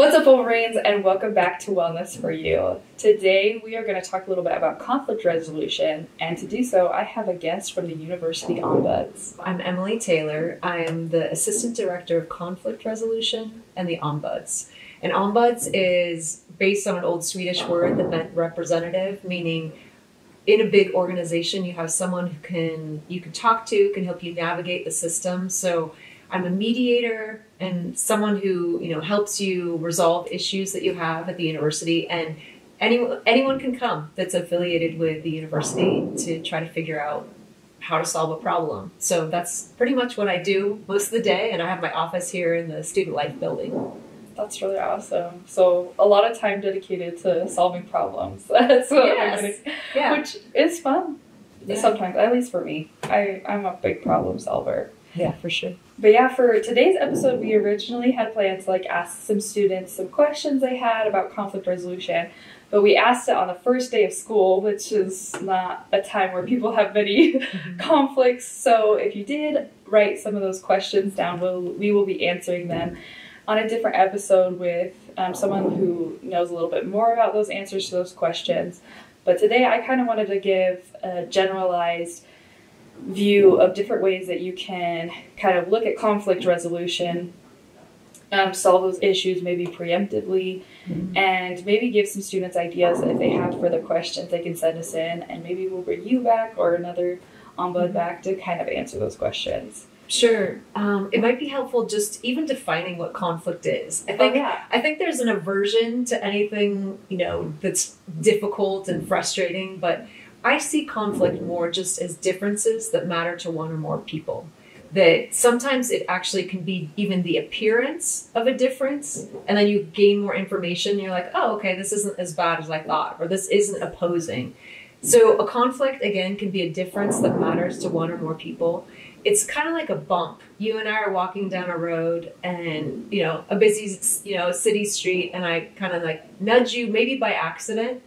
What's up, Wolverines, and welcome back to Wellness for You. Today we are going to talk a little bit about conflict resolution, and to do so I have a guest from the University Ombuds. I'm Emily Taylor. I am the Assistant Director of Conflict Resolution and the Ombuds. And Ombuds is based on an old Swedish word that meant representative, meaning in a big organization you have someone you can talk to, can help you navigate the system. So I'm a mediator and someone who, helps you resolve issues that you have at the university, and anyone can come that's affiliated with the university to try to figure out how to solve a problem. So that's pretty much what I do most of the day, and I have my office here in the Student Life building. That's really awesome. So a lot of time dedicated to solving problems. That's what Yes. Yeah. Which is fun. Yeah. Sometimes, at least for me. I'm a big problem solver. Yeah, for sure. But yeah, for today's episode, we originally had plans to ask some students some questions they had about conflict resolution, but we asked it on the first day of school, which is not a time where people have many conflicts. So if you did write some of those questions down, we will be answering them on a different episode with someone who knows a little bit more about those answers to those questions. But today I kind of wanted to give a generalized view of different ways that you can kind of look at conflict resolution, solve those issues maybe preemptively, and maybe give some students ideas that if they have further questions they can send us in, and maybe we'll bring you back or another ombud back to kind of answer those questions. Sure. It might be helpful just even defining what conflict is. I think there's an aversion to anything, that's difficult and frustrating, but I see conflict more just as differences that matter to one or more people. That sometimes it actually can be even the appearance of a difference, and then you gain more information and you're like, oh, okay, this isn't as bad as I thought, or this isn't opposing. So a conflict, again, can be a difference that matters to one or more people. It's kind of like a bump. You and I are walking down a road and, a busy, city street, and I kind of nudge you maybe by accident.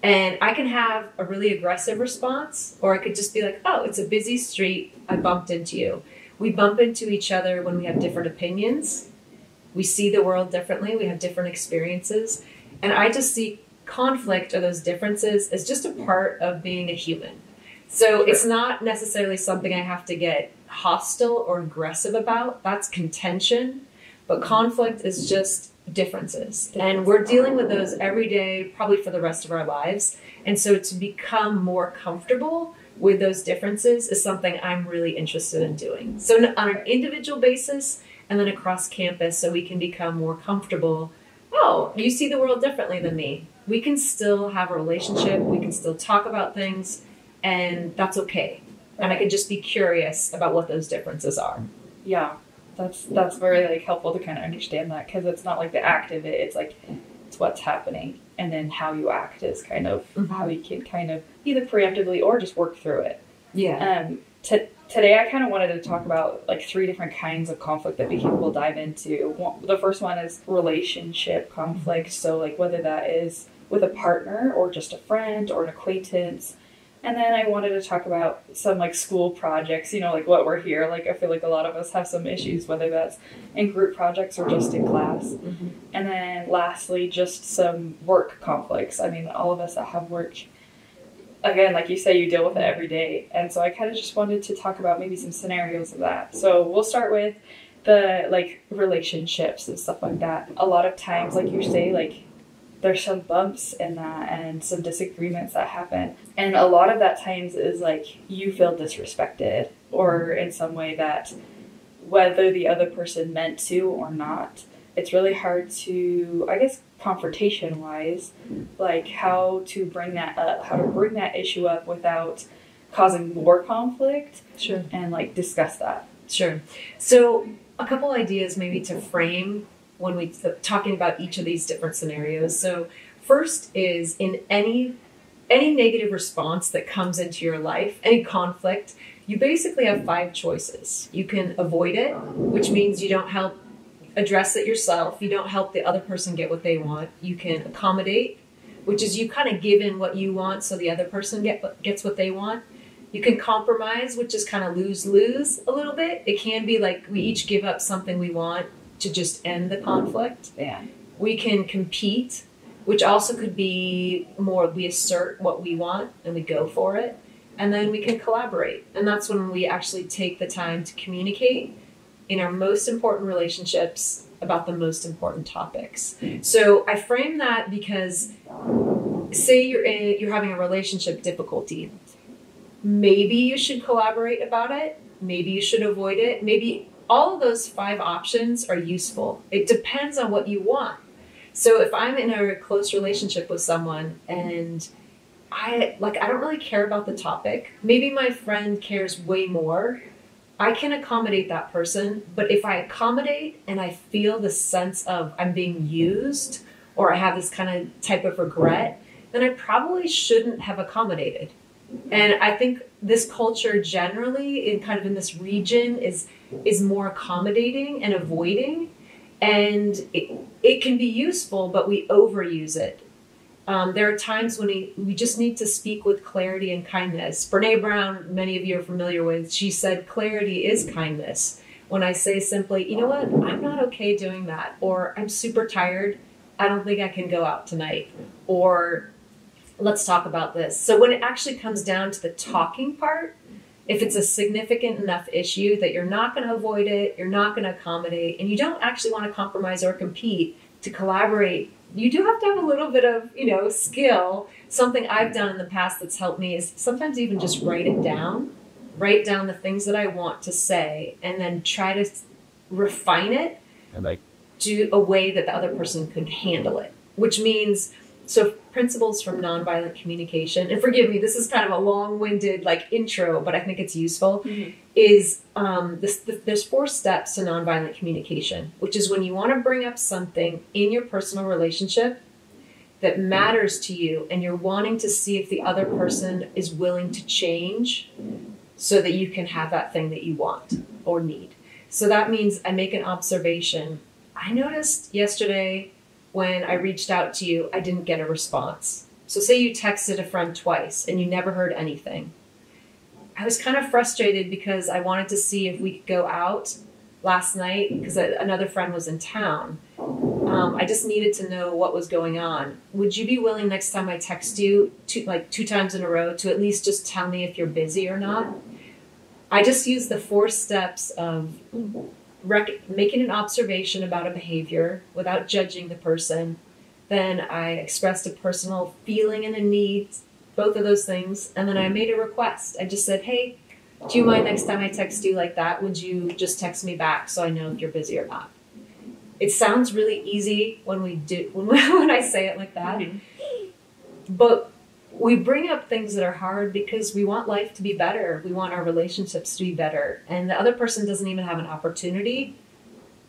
And I can have a really aggressive response, or I could just be like, oh, it's a busy street. I bumped into you. We bump into each other when we have different opinions. We see the world differently. We have different experiences. And I just see conflict or those differences as just a part of being a human. So It's not necessarily something I have to get hostile or aggressive about. That's contention. But conflict is just differences. And we're dealing with those every day, probably for the rest of our lives. And so to become more comfortable with those differences is something I'm really interested in doing. So on an individual basis and then across campus, so we can become more comfortable. Oh, you see the world differently than me. We can still have a relationship. We can still talk about things, and that's okay. And I can just be curious about what those differences are. Yeah. That's very helpful to kind of understand that, because it's not the act of it, it's what's happening, and then how you act is kind of how you can kind of either preemptively or just work through it. Yeah. Today I kind of wanted to talk about 3 different kinds of conflict that we will dive into. The first one is relationship conflict, so whether that is with a partner or just a friend or an acquaintance. And then I wanted to talk about some school projects, what we're here. I feel a lot of us have some issues, whether that's in group projects or just in class. Mm-hmm. And then lastly, just some work conflicts. I mean, all of us that have work, again, like you say, you deal with it every day. And so I kind of just wanted to talk about maybe some scenarios of that. So we'll start with the relationships and stuff like that. A lot of times, like you say, there's some bumps in that and some disagreements that happen. And a lot of that times is you feel disrespected, or in some way that whether the other person meant to or not, it's really hard to, I guess, confrontation wise, how to bring that up, how to bring that issue up without causing more conflict. Sure. And discuss that. Sure. So a couple ideas maybe to frame when we talking about each of these different scenarios. So first is in any negative response that comes into your life, any conflict, you basically have 5 choices. You can avoid it, which means you don't help address it yourself. You don't help the other person get what they want. You can accommodate, which is you kind of give in what you want so the other person gets what they want. You can compromise, which is kind of lose-lose a little bit. It can be we each give up something we want to just end the conflict. Yeah. We can compete, which also could be more we assert what we want and we go for it. And then we can collaborate. And that's when we actually take the time to communicate in our most important relationships about the most important topics. So I frame that because say you're having a relationship difficulty. Maybe you should collaborate about it. Maybe you should avoid it. Maybe all of those 5 options are useful. It depends on what you want. So if I'm in a close relationship with someone and I don't really care about the topic, maybe my friend cares way more, I can accommodate that person. But if I accommodate and I feel the sense of I'm being used or I have this kind of type of regret, then I probably shouldn't have accommodated. And I think this culture generally in this region is more accommodating and avoiding. And it can be useful, but we overuse it. There are times when we just need to speak with clarity and kindness. Brene Brown, many of you are familiar with, she said, clarity is kindness. When I say simply, you know what, I'm not okay doing that. Or I'm super tired. I don't think I can go out tonight. Or let's talk about this. So when it actually comes down to the talking part, if it's a significant enough issue that you're not going to avoid it, you're not going to accommodate, and you don't actually want to compromise or compete, to collaborate, you do have to have a little bit of, skill. Something I've done in the past that's helped me is sometimes even just write it down. Write down the things that I want to say, and then try to refine it to a way that the other person could handle it. Which means, so principles from nonviolent communication, and forgive me, this is kind of a long-winded intro, but I think it's useful, is there's 4 steps to nonviolent communication, which is when you want to bring up something in your personal relationship that matters to you and you're wanting to see if the other person is willing to change so that you can have that thing that you want or need. So that means I make an observation. I noticed yesterday when I reached out to you, I didn't get a response. So say you texted a friend twice and you never heard anything. I was kind of frustrated because I wanted to see if we could go out last night because another friend was in town. I just needed to know what was going on. Would you be willing next time I text you 2 times in a row to at least just tell me if you're busy or not? I just used the 4 steps of making an observation about a behavior without judging the person. Then I expressed a personal feeling and a need, both of those things. And then I made a request. I just said, hey, do you mind next time I text you like that? Would you just text me back so I know if you're busy or not? It sounds really easy when I say it like that. But we bring up things that are hard because we want life to be better. We want our relationships to be better. And the other person doesn't even have an opportunity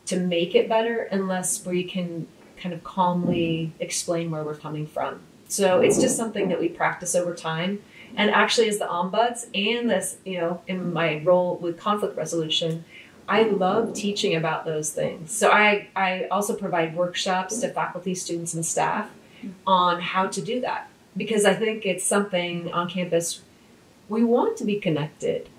to make it better unless we can kind of calmly explain where we're coming from. So it's just something that we practice over time. And actually as the Ombuds and this, in my role with conflict resolution, I love teaching about those things. So I also provide workshops to faculty, students, and staff on how to do that. Because I think it's something on campus, we want to be connected.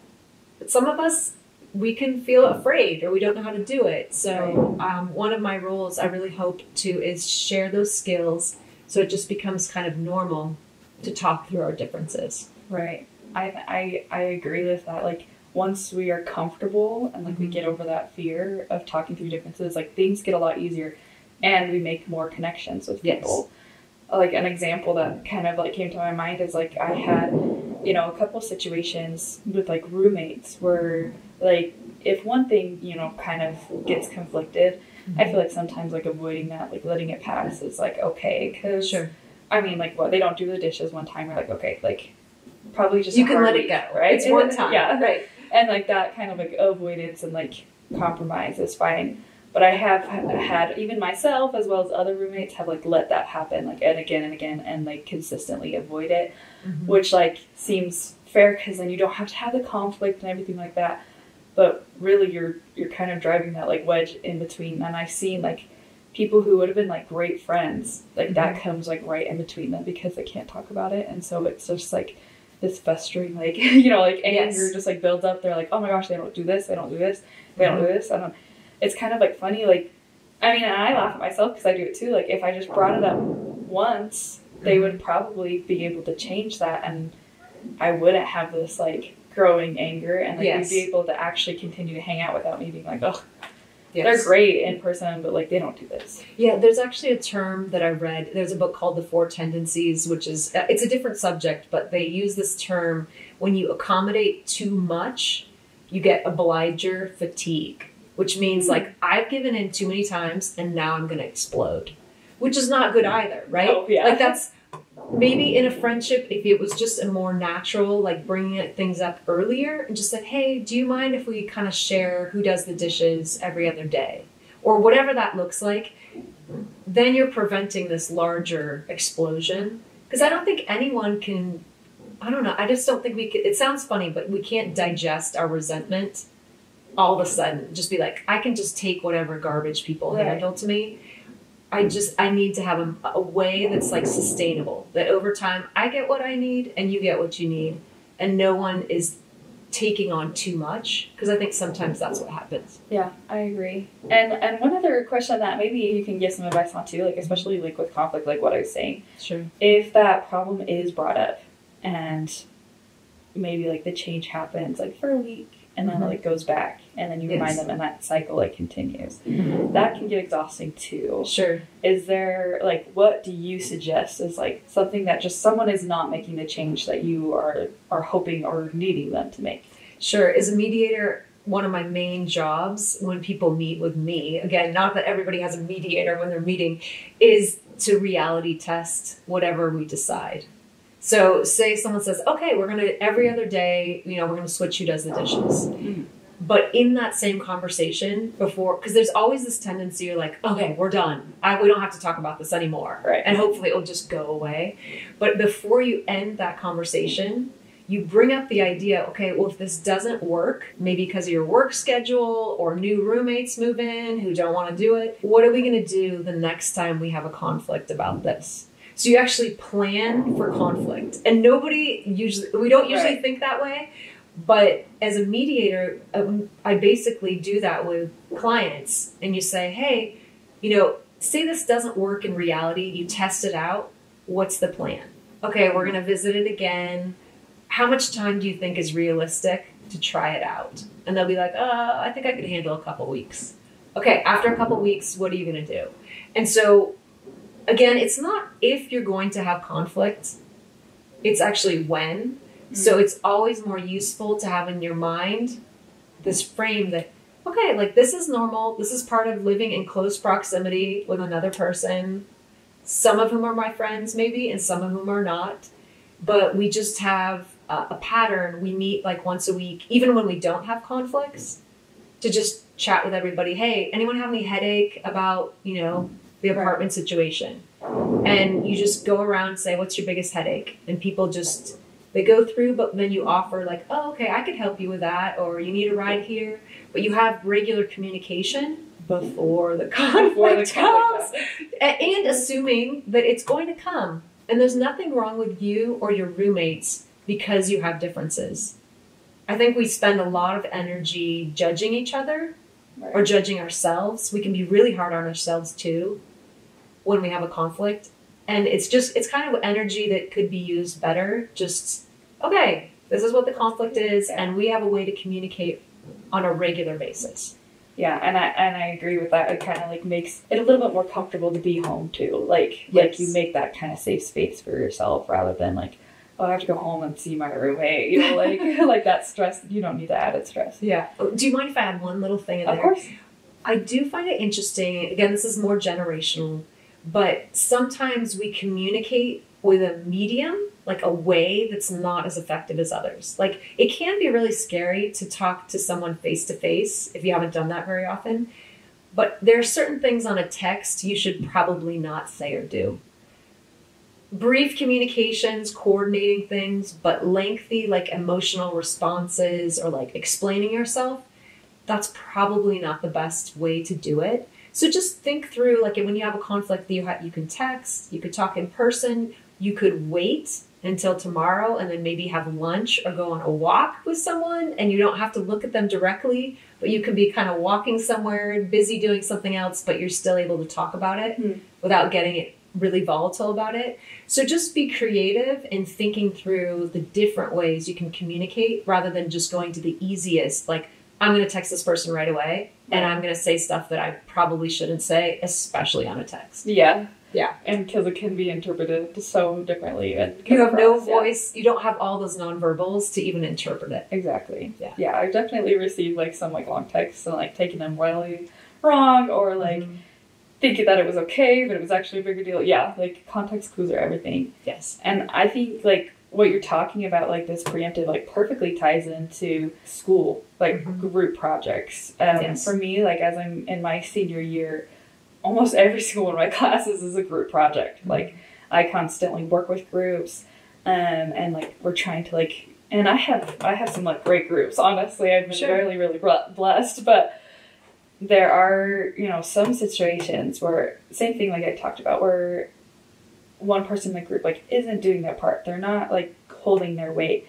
But some of us, we can feel afraid or we don't know how to do it. So one of my roles I really hope to is share those skills so it just becomes kind of normal to talk through our differences. Right. I agree with that. Once we are comfortable and we get over that fear of talking through differences, things get a lot easier and we make more connections with people. Yes. An example that kind of came to my mind is I had, a couple situations with roommates where if one thing, kind of gets conflicted, I feel sometimes avoiding that, letting it pass is okay. Cause sure. I mean, they don't do the dishes one time. We're okay, probably just you can let it go, right? It's one time. Yeah. Right. And that kind of avoidance and compromise is fine. But I have had, even myself as well as other roommates have let that happen and again and consistently avoid it, which seems fair because then you don't have to have the conflict and everything like that. But really you're kind of driving that wedge in between. And I've seen people who would have been great friends, that comes right in between them because they can't talk about it. And so it's just this festering anger yes. just builds up. They're oh my gosh, they don't do this, they don't do this, they don't do this. It's kind of funny, I mean, and I laugh at myself because I do it too. Like, if I just brought it up once, they would probably be able to change that, and I wouldn't have this, like, growing anger, and, like, we'd be able to actually continue to hang out without me being like, oh, they're great in person, but, like, they don't do this. Yeah, there's actually a term that I read. There's a book called The Four Tendencies, which is, it's a different subject, but they use this term, when you accommodate too much, you get obliger fatigue, which means, like, I've given in too many times, and now I'm going to explode, which is not good either, right? Oh, yeah. Like, that's maybe in a friendship, if it was just a more natural, like, bringing things up earlier and just like, hey, do you mind if we kind of share who does the dishes every other day? Or whatever that looks like, then you're preventing this larger explosion. Because I don't think anyone can, I don't know, I just don't think we could, it sounds funny, but we can't digest our resentment all of a sudden. Just be like, I can just take whatever garbage people handle to me. I need to have a way that's, like, sustainable, that over time I get what I need and you get what you need, and no one is taking on too much, because I think sometimes that's what happens. Yeah, I agree. And one other question on that, maybe you can give some advice on too, like, especially, like, with conflict, like what I was saying. Sure. If that problem is brought up and maybe, like, the change happens, like, for a week, and then it, like, goes back, and then you remind them, and that cycle, like, continues. That can get exhausting too. Sure. Is there, like, what do you suggest is, like, something that just someone is not making the change that you are hoping or needing them to make? Sure. As a mediator, one of my main jobs when people meet with me, again, not that everybody has a mediator when they're meeting, is to reality test whatever we decide. So say someone says, okay, we're going to, every other day, we're going to switch who does the dishes. But in that same conversation before, because there's always this tendency, you're like, okay, we're done. We don't have to talk about this anymore. Right. And hopefully it'll just go away. But before you end that conversation, you bring up the idea, okay, well, if this doesn't work, maybe because of your work schedule or new roommates move in who don't want to do it, what are we going to do the next time we have a conflict about this? So you actually plan for conflict. And we don't usually think that way. But as a mediator, I basically do that with clients. And you say, hey, say this doesn't work in reality. You test it out. What's the plan? Okay, we're going to visit it again. How much time do you think is realistic to try it out? And they'll be like, I think I could handle a couple weeks. Okay, after a couple weeks, what are you going to do? And so, again, it's not if you're going to have conflict. It's actually when. So it's always more useful to have in your mind this frame that, okay, like, this is normal. This is part of living in close proximity with another person, some of whom are my friends maybe, and some of whom are not. But we just have a pattern. We meet, like, once a week, even when we don't have conflicts, to just chat with everybody. Hey, anyone have any headache about, the apartment situation? And you just go around and say, what's your biggest headache? And people just, they go through, but then you offer, like, oh, okay, I could help you with that, or you need a ride here. But you have regular communication before the conflict comes, and assuming that it's going to come. And there's nothing wrong with you or your roommates because you have differences. I think we spend a lot of energy judging each other or judging ourselves. We can be really hard on ourselves too when we have a conflict. And it's kind of energy that could be used better. Just, okay, this is what the conflict is, and we have a way to communicate on a regular basis. Yeah, and I agree with that. It kind of, like, makes it a little bit more comfortable to be home too. Like you make that kind of safe space for yourself rather than, like, oh, I have to go home and see my roommate. Like that stress. You don't need the added stress. Yeah. Do you mind if I add one little thing in there? Of course. I do find it interesting. Again, this is more generational, but sometimes we communicate with a medium, like a way that's not as effective as others. Like, it can be really scary to talk to someone face to face if you haven't done that very often. But there are certain things on a text you should probably not say or do. Brief communications, coordinating things, but lengthy, like, emotional responses or, like, explaining yourself, that's probably not the best way to do it. So just think through, like, when you have a conflict, you can text, you could talk in person, you could wait until tomorrow and then maybe have lunch or go on a walk with someone, and you don't have to look at them directly, but you can be kind of walking somewhere, busy doing something else, but you're still able to talk about it without getting it really volatile about it. So just be creative in thinking through the different ways you can communicate rather than just going to the easiest, like, I'm going to text this person right away and I'm going to say stuff that I probably shouldn't say, especially on a text. Yeah. Yeah. And because it can be interpreted so differently. You have no voice. You don't have all those nonverbals to even interpret it. Exactly. Yeah. Yeah, I've definitely received like some like long texts and like taking them really wrong or like thinking that it was okay, but it was actually a bigger deal. Yeah, like context clues are everything. Yes. And I think like what you're talking about, like this preemptive, like perfectly ties into school, like group projects. Yes. For me, like as I'm in my senior year, almost every single one of my classes is a group project. Like I constantly work with groups, and like we're trying to like, and I have some like great groups. Honestly, I've been really blessed, but there are, you know, some situations where same thing like I talked about where one person in the group like isn't doing their part. They're not like holding their weight,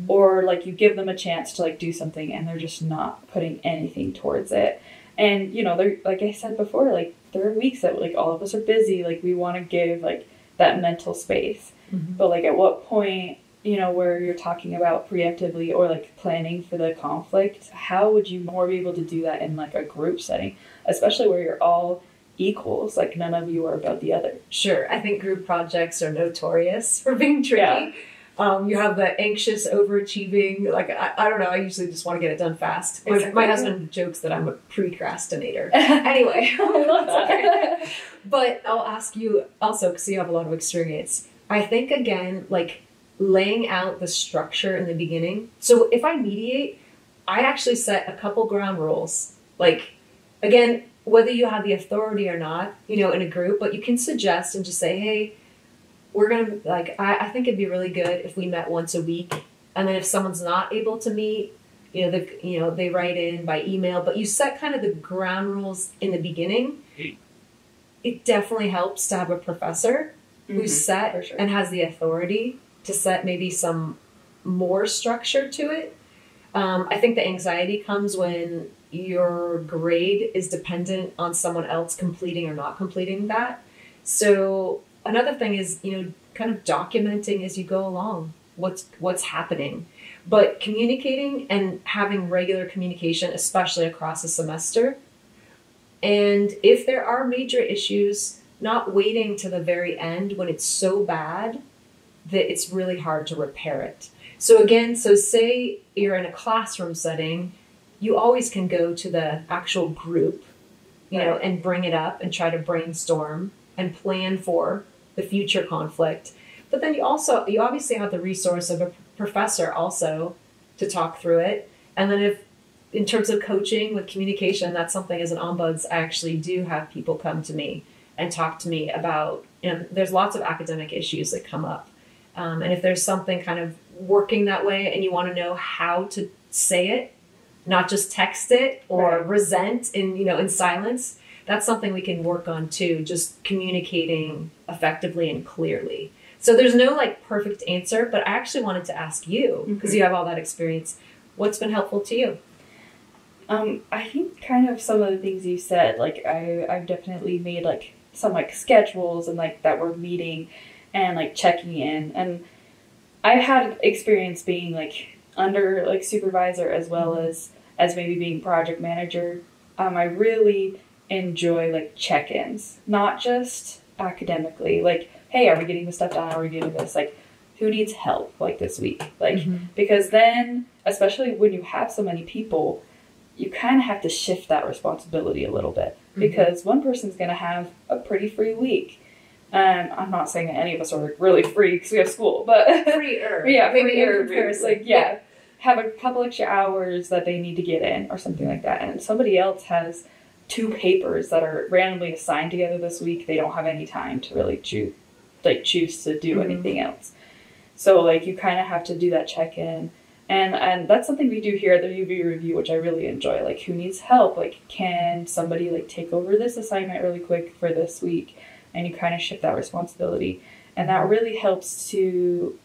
or like you give them a chance to like do something and they're just not putting anything towards it. And, you know, they're, like I said before, like, there are weeks that, like, all of us are busy. Like, we want to give, like, that mental space. But, like, at what point, you know, where you're talking about preemptively or, like, planning for the conflict, how would you more be able to do that in, like, a group setting? Especially where you're all equals. Like, none of you are above the other. Sure. I think group projects are notorious for being tricky. Yeah. You have the anxious, overachieving, like, I don't know, I usually just want to get it done fast. Exactly. My husband jokes that I'm a precrastinator. Anyway, but I'll ask you also, because you have a lot of experience, I think, again, like, laying out the structure in the beginning. So if I mediate, I actually set a couple ground rules. Like, again, whether you have the authority or not, you know, in a group, but you can suggest and just say, hey, we're going to, like, I think it'd be really good if we met once a week. And then if someone's not able to meet, they write in by email, but you set kind of the ground rules in the beginning. It definitely helps to have a professor who's set and has the authority to set maybe some more structure to it. I think the anxiety comes when your grade is dependent on someone else completing or not completing that. So another thing is, you know, kind of documenting as you go along what's happening, but communicating and having regular communication, especially across a semester. And if there are major issues, not waiting to the very end when it's so bad that it's really hard to repair it. So again, say you're in a classroom setting, you always can go to the actual group, you know, and bring it up and try to brainstorm and plan for the future conflict. But then you obviously have the resource of a professor also to talk through it. And then if, in terms of coaching with communication, that's something as an ombuds, I actually do have people come to me and talk to me about, you know, there's lots of academic issues that come up. And if there's something kind of working that way and you want to know how to say it, not just text it or resent in silence, that's something we can work on too, just communicating effectively and clearly. So there's no like perfect answer, but I actually wanted to ask you, because you have all that experience, what's been helpful to you? I think kind of some of the things you said, like I've definitely made like some like schedules and like that we're meeting and like checking in. And I've had experience being like under like supervisor as well as maybe being project manager. I really enjoy like check-ins, not just academically, like, hey, are we getting this stuff done? Are we getting this? Like, who needs help like this week? Like, because then, especially when you have so many people, you kind of have to shift that responsibility a little bit because one person's going to have a pretty free week. I'm not saying that any of us are really free because we have school, but freer. Maybe in comparison. Like, have a couple extra hours that they need to get in or something like that. And somebody else has 2 papers that are randomly assigned together this week. They don't have any time to really choose to do anything else. So like you kind of have to do that check-in. And that's something we do here at the UV review, which I really enjoy. Like, who needs help? Like, can somebody like take over this assignment really quick for this week? and you kind of shift that responsibility. And that really helps to,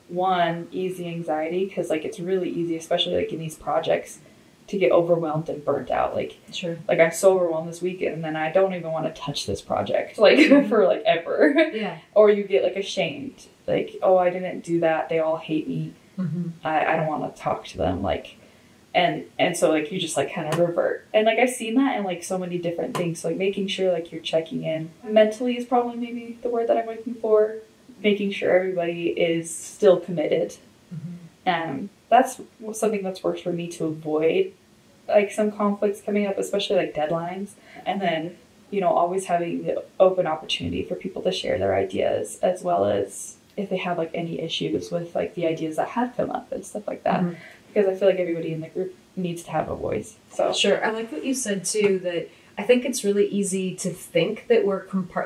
one, ease the anxiety, because like it's really easy, especially like in these projects, to get overwhelmed and burnt out. Like, sure. Like I'm so overwhelmed this weekend, and then I don't even want to touch this project, like for like ever. Yeah. Or you get like ashamed, like, oh, I didn't do that. They all hate me. I don't want to talk to them. Like, and so like you just like kind of revert. And like I've seen that in like so many different things. So, like making sure like you're checking in mentally is probably maybe the word that I'm looking for. Making sure everybody is still committed. That's something that's worked for me to avoid like some conflicts coming up, especially like deadlines. And then, you know, always having the open opportunity for people to share their ideas, as well as if they have like any issues with like the ideas that have come up and stuff like that. Because I feel like everybody in the group needs to have a voice. So sure. I like what you said too, that I think it's really easy to think that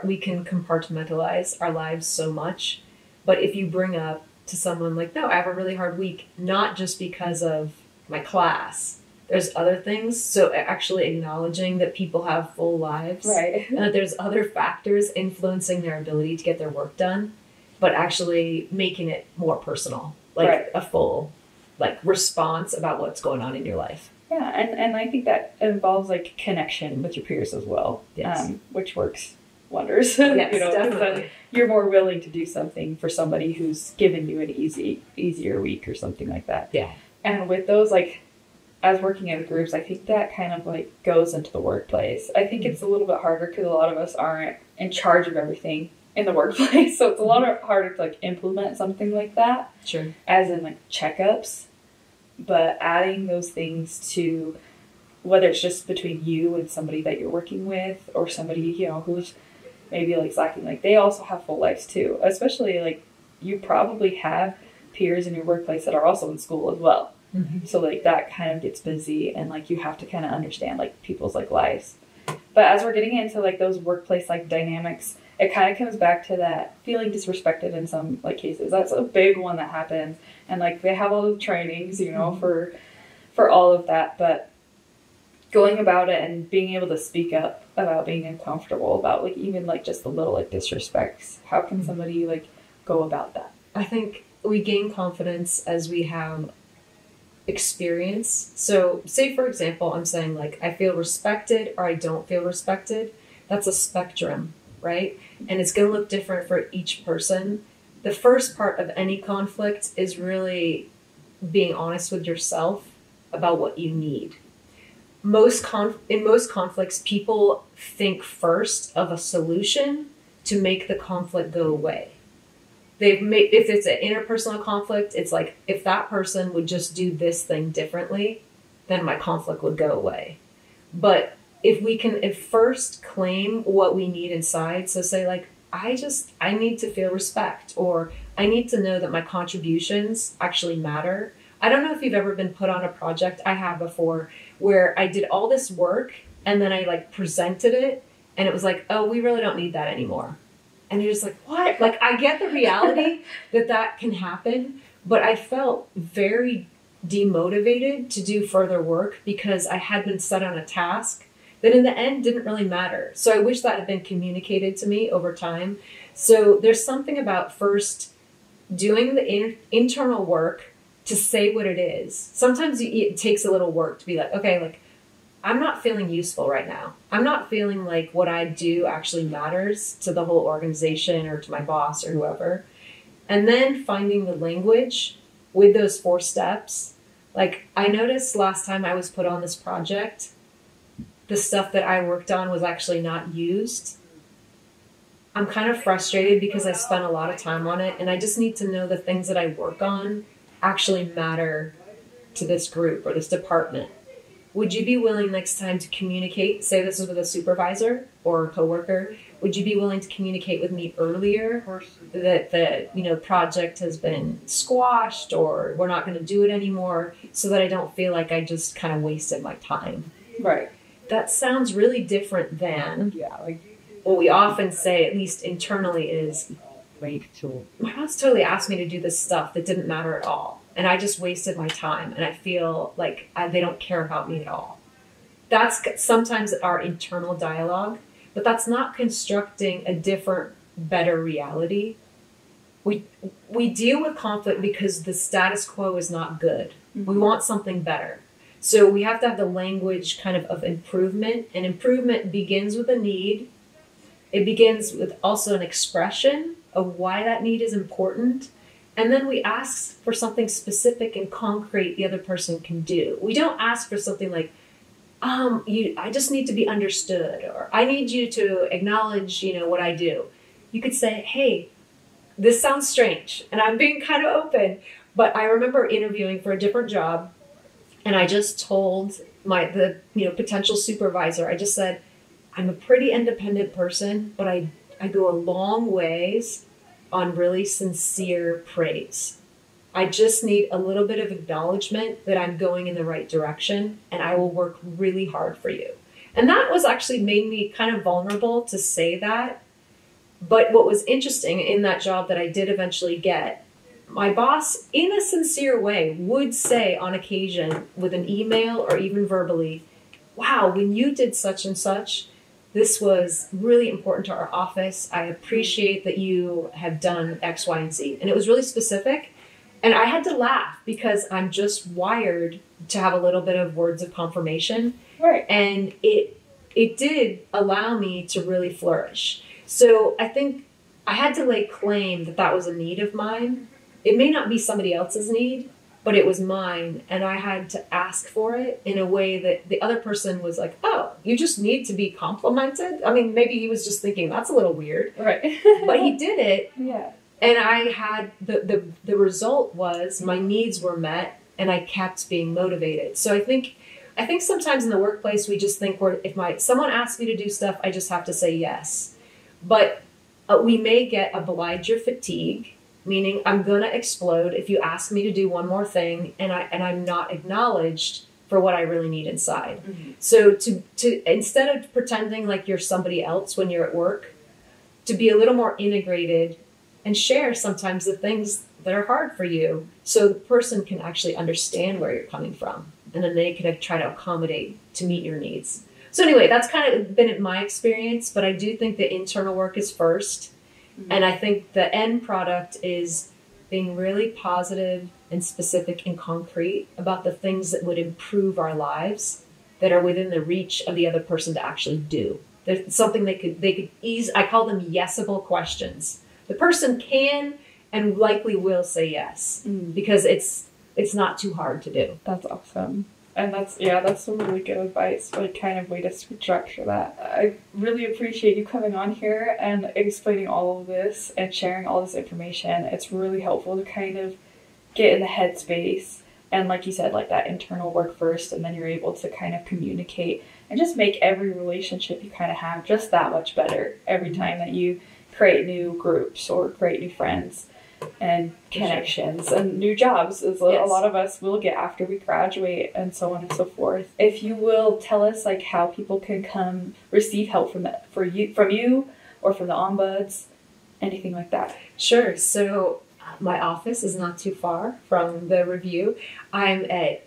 we can compartmentalize our lives so much. But if you bring up to someone like, no, I have a really hard week, not just because of my class, there's other things. So actually acknowledging that people have full lives, right, and that there's other factors influencing their ability to get their work done, but actually making it more personal, like right. a full like response about what's going on in your life. Yeah, and I think that involves like connection with your peers as well, yes. Which works wonders. Yes, you know, definitely. You're more willing to do something for somebody who's given you an easier week or something like that. Yeah. And with those, like, as working in groups, I think that kind of like goes into the workplace. I think it's a little bit harder because a lot of us aren't in charge of everything in the workplace. So it's a lot harder to like implement something like that. Sure. As in like checkups. But adding those things to, whether it's just between you and somebody that you're working with, or somebody, you know, who's maybe like slacking, like they also have full lives too. Especially like you probably have peers in your workplace that are also in school as well. So like that kind of gets busy, and like you have to kind of understand like people's like lives. But as we're getting into like those workplace like dynamics, it kind of comes back to that feeling disrespected in some like cases. That's a big one that happens. And like they have all the trainings, you know, for all of that, but going about it and being able to speak up about being uncomfortable about like even like just the little like disrespects. How can somebody like go about that? I think we gain confidence as we have experience. So say for example, I'm saying like I feel respected or I don't feel respected. That's a spectrum, right? And it's going to look different for each person. The first part of any conflict is really being honest with yourself about what you need. In most conflicts, people think first of a solution to make the conflict go away. If it's an interpersonal conflict, it's like, if that person would just do this thing differently, then my conflict would go away. But if we can at first claim what we need inside, so say like, I need to feel respect, or I need to know that my contributions actually matter. I don't know if you've ever been put on a project, I have before, where I did all this work and then I like presented it and it was like, oh, we really don't need that anymore. And you're just like, what? Like, I get the reality that can happen, but I felt very demotivated to do further work because I had been set on a task that in the end didn't really matter. So I wish that had been communicated to me over time. So there's something about first doing the internal work to say what it is. Sometimes it takes a little work to be like, okay, like I'm not feeling useful right now. I'm not feeling like what I do actually matters to the whole organization or to my boss or whoever. And then finding the language with those 4 steps. Like I noticed last time I was put on this project, the stuff that I worked on was actually not used. I'm kind of frustrated because I spent a lot of time on it and I just need to know the things that I work on actually matter to this group or this department. Would you be willing next time to communicate, say this is with a supervisor or a coworker, would you be willing to communicate with me earlier that the project has been squashed or we're not going to do it anymore, so that I don't feel like I just kind of wasted my time? Right. That sounds really different than like what we often say, at least internally, is my boss totally asked me to do this stuff that didn't matter at all. And I just wasted my time and I feel like they don't care about me at all. That's sometimes our internal dialogue. but that's not constructing a different, better reality. We deal with conflict because the status quo is not good. Mm-hmm. We want something better. So we have to have the language kind of improvement, and improvement begins with a need. It begins with also an expression of why that need is important. And then we ask for something specific and concrete the other person can do. We don't ask for something like, I just need to be understood, or I need you to acknowledge, what I do. You could say, hey, this sounds strange, and I'm being kind of open, but I remember interviewing for a different job, and I just told the potential supervisor, I just said, I'm a pretty independent person, but I go a long ways on really sincere praise. I just need a little bit of acknowledgement that I'm going in the right direction, and I will work really hard for you. And that was actually made me kind of vulnerable to say that. But what was interesting in that job that I did eventually get, my boss, in a sincere way, would say on occasion with an email or even verbally, wow, when you did such and such, this was really important to our office. I appreciate that you have done X, Y, and Z. And it was really specific. And I had to laugh because I'm just wired to have a little bit of words of confirmation. Right. And it did allow me to really flourish. So I think I had to lay claim that was a need of mine. It may not be somebody else's need, but it was mine. And I had to ask for it in a way that the other person was like, oh, you just need to be complimented? I mean, maybe he was just thinking, that's a little weird. Right. But he did it. Yeah. And I had, the result was my needs were met and I kept being motivated. So I think sometimes in the workplace, we just think if someone asks me to do stuff, I just have to say yes. But we may get obliger fatigue, meaning I'm going to explode if you ask me to do one more thing and I'm not acknowledged for what I really need inside. Mm-hmm. So to instead of pretending like you're somebody else when you're at work, to be a little more integrated and share sometimes the things that are hard for you so the person can actually understand where you're coming from. And then they can try to accommodate to meet your needs. So anyway, that's kind of been my experience, but I do think the internal work is first. Mm-hmm. And I think the end product is being really positive and specific and concrete about the things that would improve our lives that are within the reach of the other person to actually do. There's something they could ease. I call them yesable questions. The person can and likely will say yes because it's not too hard to do. That's awesome. And that's some really good advice, like kind of way to structure that. I really appreciate you coming on here and explaining all of this and sharing all this information. It's really helpful to kind of get in the headspace and, like you said, like that internal work first, and then you're able to kind of communicate and just make every relationship you kind of have just that much better every time that you create new groups or create new friends and connections and new jobs, as a lot of us will get after we graduate, and so on and so forth. If you will tell us like how people can come receive help from you or from the Ombuds, anything like that. Sure. So my office is not too far from the review. I'm at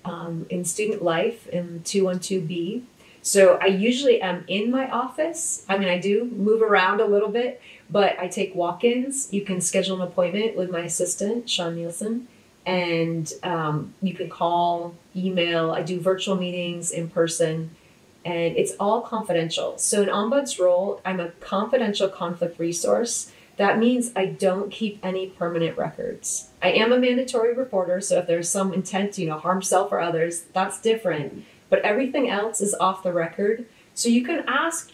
in Student Life in 212B. So I usually am in my office. I mean, I do move around a little bit, but I take walk-ins. You can schedule an appointment with my assistant, Sean Nielsen, and you can call, email. I do virtual meetings in person, and it's all confidential. So in Ombuds role, I'm a confidential conflict resource. That means I don't keep any permanent records. I am a mandatory reporter, so if there's some intent to harm self or others, that's different. But everything else is off the record. So you can ask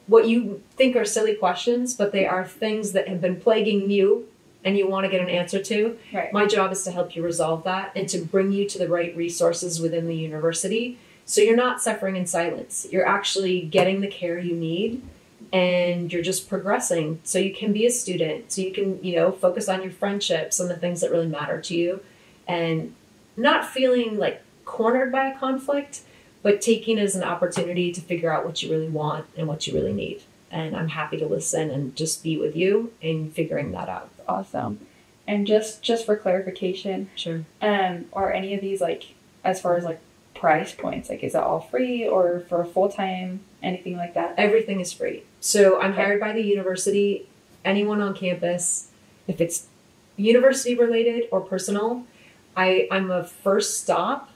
what you think are silly questions, but they are things that have been plaguing you and you want to get an answer to. Right. My job is to help you resolve that and to bring you to the right resources within the university. So you're not suffering in silence. You're actually getting the care you need, and you're just progressing. So you can be a student. So you can, focus on your friendships and the things that really matter to you, and not feeling like cornered by a conflict, but taking it as an opportunity to figure out what you really want and what you really need. And I'm happy to listen and just be with you in figuring that out. Awesome. And just for clarification, sure. Are any of these, like, as far as like price points, like, is it all free or for a full-time anything like that? Everything is free. So I'm hired by the university. Anyone on campus, if it's university related or personal, I'm a first stop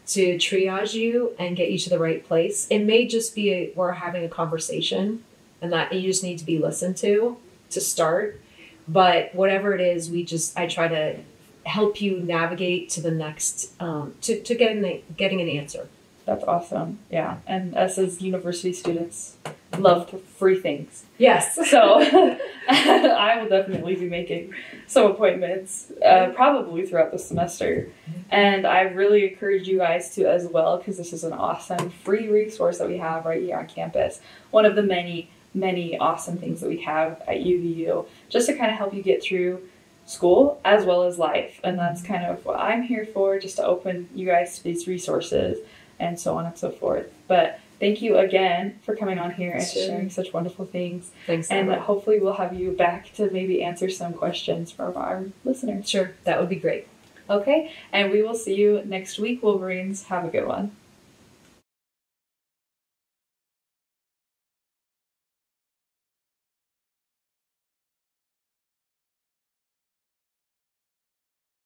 to triage you and get you to the right place. It may just be we're having a conversation and that you just need to be listened to start. But whatever it is, I try to help you navigate to the next, to getting an answer. That's awesome. Yeah. And us as university students love free things. Yes. So I will definitely be making some appointments, probably throughout the semester. And I really encourage you guys to as well, because this is an awesome free resource that we have right here on campus. One of the many, many awesome things that we have at UVU, just to kind of help you get through school as well as life. And that's kind of what I'm here for, just to open you guys to these resources and so on and so forth. But thank you again for coming on here and sharing such wonderful things. Thanks. And hopefully we'll have you back to maybe answer some questions from our listeners. Sure, that would be great. Okay, and we will see you next week, Wolverines. Have a good one.